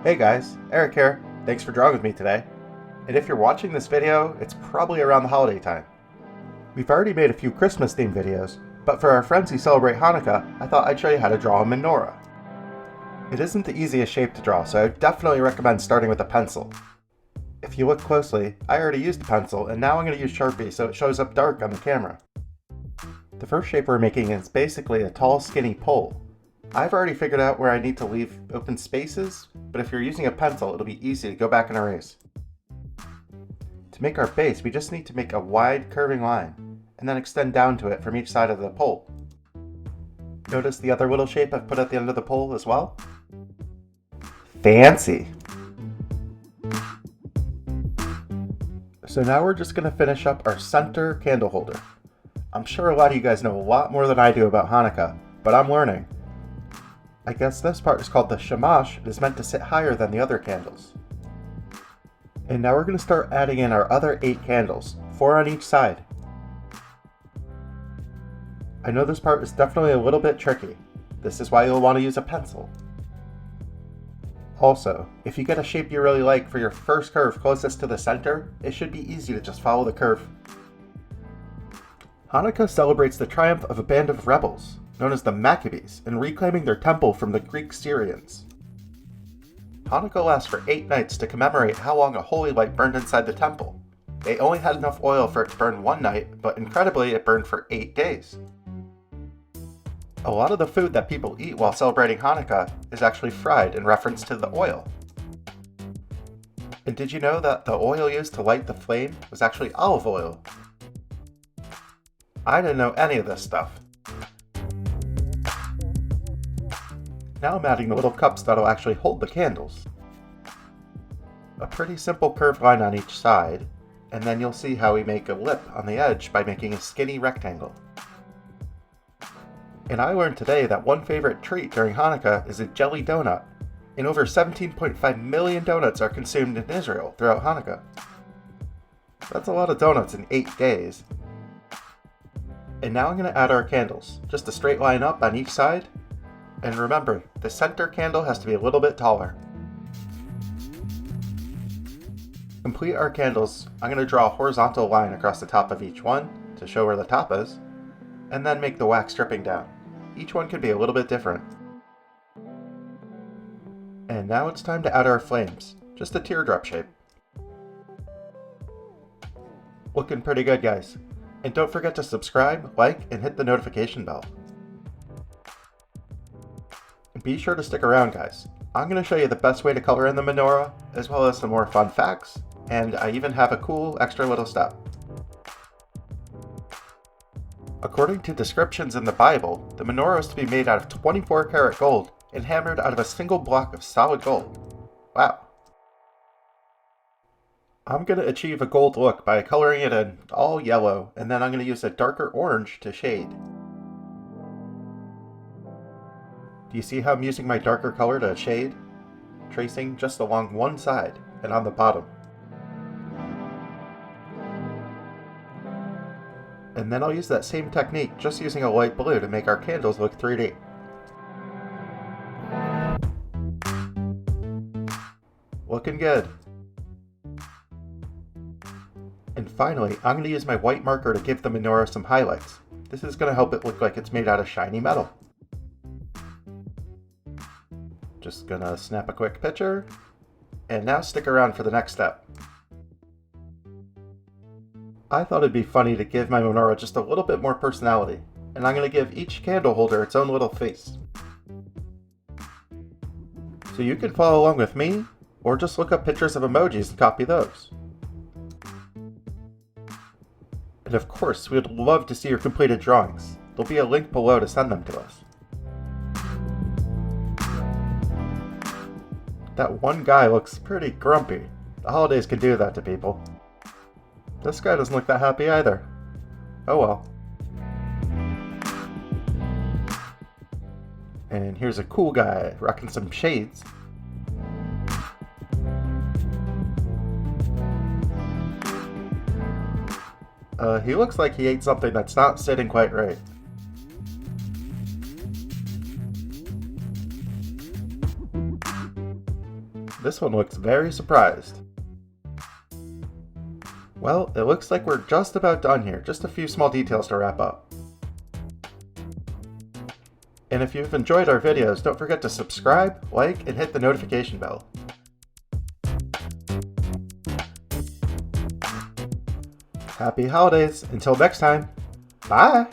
Hey guys, Eric here. Thanks for drawing with me today. And if you're watching this video, it's probably around the holiday time. We've already made a few Christmas themed videos, but for our friends who celebrate Hanukkah, I thought I'd show you how to draw a menorah. It isn't the easiest shape to draw, so I definitely recommend starting with a pencil. If you look closely, I already used a pencil, and now I'm going to use Sharpie so it shows up dark on the camera. The first shape we're making is basically a tall, skinny pole. I've already figured out where I need to leave open spaces, but if you're using a pencil, it'll be easy to go back and erase. To make our base, we just need to make a wide, curving line, and then extend down to it from each side of the pole. Notice the other little shape I've put at the end of the pole as well? Fancy! So now we're just going to finish up our center candle holder. I'm sure a lot of you guys know a lot more than I do about Hanukkah, but I'm learning. I guess this part is called the shamash and is meant to sit higher than the other candles. And now we're going to start adding in our other 8 candles, 4 on each side. I know this part is definitely a little bit tricky. This is why you'll want to use a pencil. Also, if you get a shape you really like for your first curve closest to the center, it should be easy to just follow the curve. Hanukkah celebrates the triumph of a band of rebels, known as the Maccabees, in reclaiming their temple from the Greek Syrians. Hanukkah lasts for 8 nights to commemorate how long a holy light burned inside the temple. They only had enough oil for it to burn 1 night, but incredibly it burned for 8 days. A lot of the food that people eat while celebrating Hanukkah is actually fried in reference to the oil. And did you know that the oil used to light the flame was actually olive oil? I didn't know any of this stuff. Now I'm adding the little cups that'll actually hold the candles. A pretty simple curved line on each side, and then you'll see how we make a lip on the edge by making a skinny rectangle. And I learned today that one favorite treat during Hanukkah is a jelly donut, and over 17.5 million donuts are consumed in Israel throughout Hanukkah. That's a lot of donuts in 8 days. And now I'm going to add our candles, just a straight line up on each side. And remember, the center candle has to be a little bit taller. To complete our candles, I'm going to draw a horizontal line across the top of each one to show where the top is, and then make the wax dripping down. Each one could be a little bit different. And now it's time to add our flames, just a teardrop shape. Looking pretty good, guys. And don't forget to subscribe, like, and hit the notification bell. Be sure to stick around, guys. I'm going to show you the best way to color in the menorah, as well as some more fun facts, and I even have a cool extra little step. According to descriptions in the Bible, the menorah is to be made out of 24 karat gold and hammered out of a single block of solid gold. Wow. I'm going to achieve a gold look by coloring it in all yellow, and then I'm going to use a darker orange to shade. Do you see how I'm using my darker color to shade? Tracing just along one side and on the bottom. And then I'll use that same technique just using a light blue to make our candles look 3D. Looking good. And finally, I'm going to use my white marker to give the menorah some highlights. This is going to help it look like it's made out of shiny metal. Just gonna snap a quick picture, and now stick around for the next step. I thought it'd be funny to give my menorah just a little bit more personality, and I'm gonna give each candle holder its own little face. So you can follow along with me, or just look up pictures of emojis and copy those. And of course, we'd love to see your completed drawings. There'll be a link below to send them to us. That one guy looks pretty grumpy. The holidays can do that to people. This guy doesn't look that happy either. Oh well. And here's a cool guy rocking some shades. He looks like he ate something that's not sitting quite right. This one looks very surprised. Well, it looks like we're just about done here. Just a few small details to wrap up. And if you've enjoyed our videos, don't forget to subscribe, like, and hit the notification bell. Happy holidays. Until next time. Bye!